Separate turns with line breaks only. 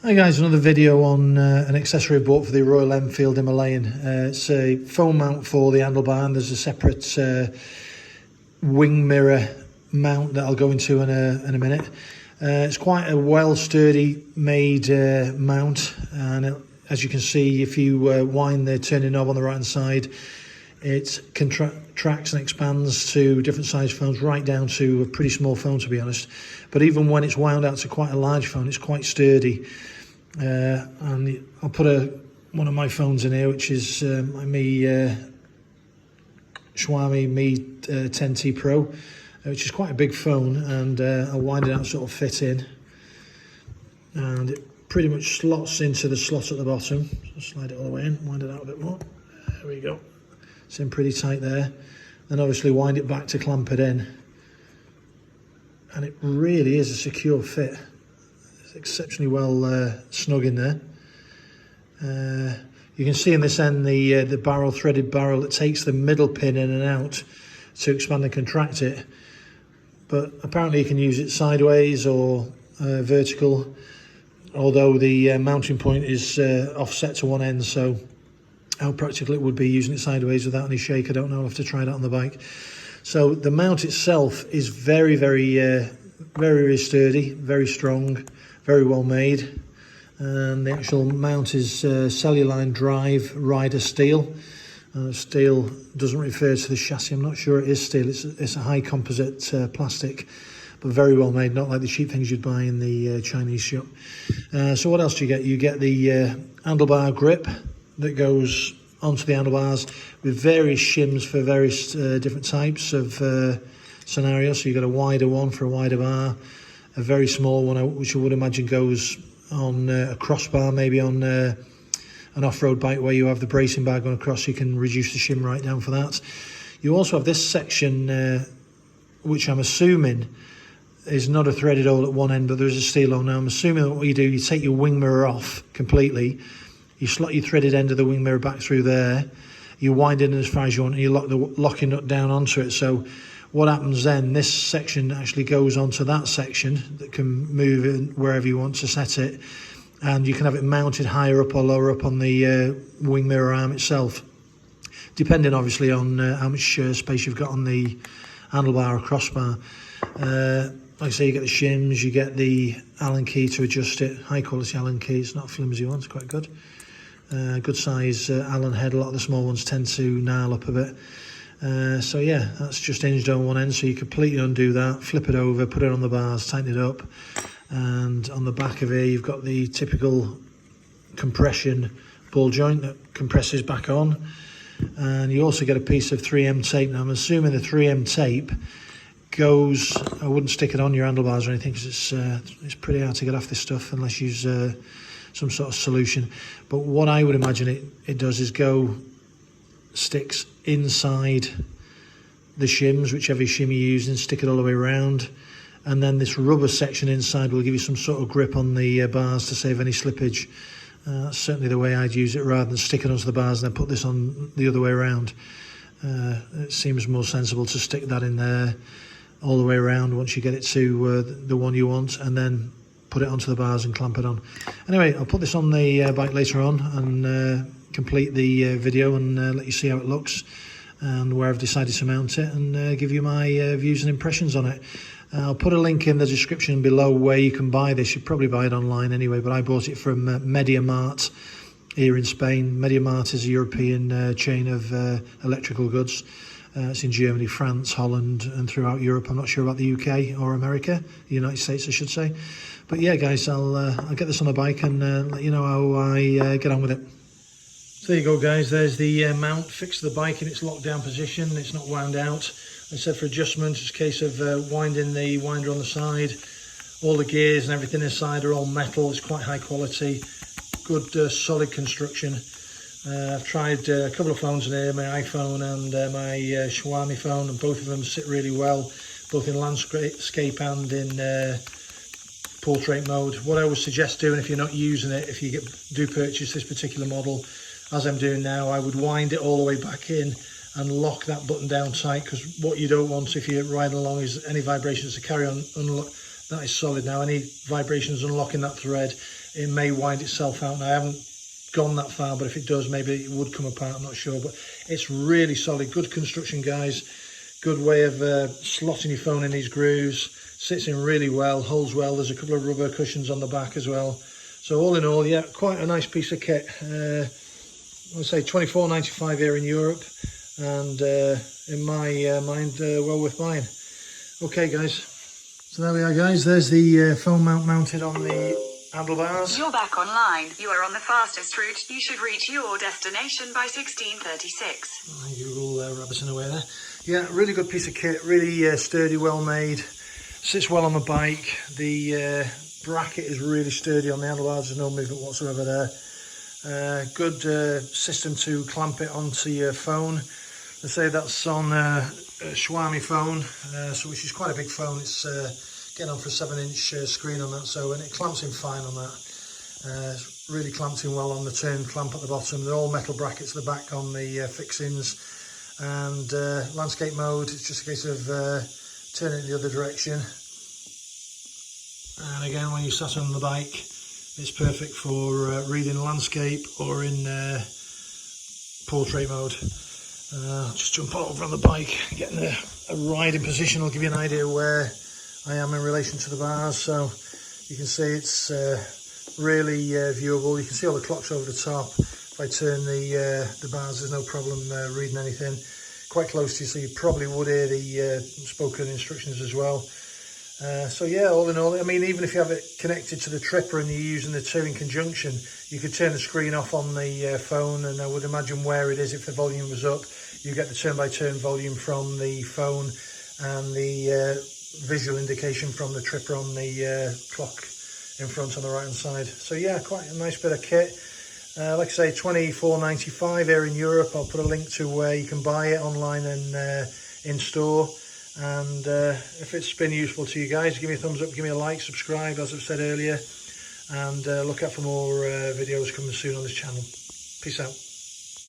Hi guys, another video on an accessory I bought for the Royal Enfield Himalayan. It's a phone mount for the handlebar, and there's a separate wing mirror mount that I'll go into in a minute. It's quite a well sturdy made mount, and as you can see, if you wind the turning knob on the right hand side, it contracts and expands to different size phones, right down to a pretty small phone, to be honest. But even when it's wound out to quite a large phone, it's quite sturdy. And I'll put one of my phones in here, which is my Xiaomi Mi 10T Pro, which is quite a big phone, and I'll wind it out, sort of fit in, and it pretty much slots into the slot at the bottom. So slide it all the way in, wind it out a bit more. There we go. It's in pretty tight there. Then obviously wind it back to clamp it in, and it really is a secure fit. It's exceptionally well snug in there. You can see in this end the barrel, threaded barrel, that takes the middle pin in and out to expand and contract it. But apparently you can use it sideways or vertical, although the mounting point is offset to one end, so how practical it would be using it sideways without any shake, I don't know. I'll have to try it out on the bike. So the mount itself is very sturdy, very strong, very well made. And the actual mount is celluline drive rider steel. Steel doesn't refer to the chassis. I'm not sure it is steel. It's a high composite plastic, but very well made, not like the cheap things you'd buy in the Chinese shop. So what else do you get? You get the handlebar grip that goes onto the handlebars with various shims for various different types of scenarios. So you've got a wider one for a wider bar, a very small one, which I would imagine goes on a crossbar, maybe on an off-road bike where you have the bracing bar going across, so you can reduce the shim right down for that. You also have this section, which I'm assuming is not a threaded hole at one end, but there is a steel hole. Now I'm assuming that what you do, you take your wing mirror off completely, you slot your threaded end of the wing mirror back through there, you wind it in as far as you want, and you lock the locking nut down onto it. So what happens then, this section actually goes onto that section that can move it wherever you want to set it, and you can have it mounted higher up or lower up on the wing mirror arm itself, depending obviously on how much space you've got on the handlebar or crossbar. Like I say, you get the shims, you get the Allen key to adjust it, high quality Allen key. It's not a flimsy one, it's quite good. Good size Allen head. A lot of the small ones tend to gnarl up a bit. So yeah, that's just hinged on one end, so you completely undo that, flip it over, put it on the bars, tighten it up, and on the back of here you've got the typical compression ball joint that compresses back on, and you also get a piece of 3M tape. Now I'm assuming the 3M tape goes, I wouldn't stick it on your handlebars or anything, because it's pretty hard to get off this stuff unless you use some sort of solution. But what I would imagine it does is sticks inside the shims, whichever shim you're using, stick it all the way around, and then this rubber section inside will give you some sort of grip on the bars to save any slippage. That's certainly the way I'd use it, rather than stick it onto the bars and then put this on the other way around. It seems more sensible to stick that in there all the way around once you get it to the one you want, and then put it onto the bars and clamp it on. Anyway, I'll put this on the bike later on and complete the video and let you see how it looks and where I've decided to mount it, and give you my views and impressions on it. I'll put a link in the description below where you can buy this. You'd probably buy it online anyway, but I bought it from MediaMarkt here in Spain. MediaMarkt is a European chain of electrical goods. It's in Germany, France, Holland, and throughout Europe. I'm not sure about the UK or America, the United States I should say. But yeah guys, I'll get this on the bike and let you know how I get on with it. So there you go guys, there's the mount fixed to the bike in its lockdown position. It's not wound out. I said for adjustment, it's a case of winding the winder on the side. All the gears and everything inside are all metal. It's quite high quality, good solid construction. I've tried a couple of phones in here, my iPhone and my Xiaomi phone, and both of them sit really well, both in landscape and in portrait mode. What I would suggest doing, if you're not using it, if you do purchase this particular model, as I'm doing now, I would wind it all the way back in and lock that button down tight, because what you don't want if you're riding along is any vibrations to carry on. That is solid now. Any vibrations unlocking that thread it may wind itself out. Now, I haven't gone that far, but if it does, maybe it would come apart, I'm not sure. But it's really solid, good construction, guys. Good way of slotting your phone in these grooves. Sits in really well, holds well. There's a couple of rubber cushions on the back as well. So all in all, yeah, quite a nice piece of kit. I would say $24.95 here in Europe, and in my mind, well worth buying. Okay, guys. So there we are, guys. There's the phone mount mounted on the handlebars.
You're back online. You are on the fastest route. You should reach your destination by 16:36.
Google rabbiting away there. Yeah, really good piece of kit. Really sturdy, well made. Sits well on the bike. The bracket is really sturdy on the handlebars. There's no movement whatsoever there. Good system to clamp it onto your phone. They say that's on a Xiaomi phone, so which is quite a big phone. It's getting on for a 7-inch screen on that, so, and it clamps in fine on that. It's really clamped in well on the turn clamp at the bottom. They're all metal brackets at the back on the fixings. And landscape mode, it's just a case of turning it the other direction. And again, when you sat on the bike, it's perfect for reading landscape or in portrait mode. I'll just jump over on the bike, getting a riding position. I'll give you an idea where I am in relation to the bars. So you can see it's really viewable. You can see all the clocks over the top. If I turn the bars, there's no problem reading anything. Quite close to you, so you probably would hear the spoken instructions as well. So yeah, all in all, I mean, even if you have it connected to the Tripper and you're using the two in conjunction, you could turn the screen off on the phone, and I would imagine where it is, if the volume was up, you get the turn-by-turn volume from the phone and the visual indication from the Tripper on the clock in front on the right hand side. So yeah, quite a nice bit of kit. Like I say, $24.95 here in Europe. I'll put a link to where you can buy it online and in store. And if it's been useful to you guys, give me a thumbs up, give me a like, subscribe, as I've said earlier, and look out for more videos coming soon on this channel. Peace out.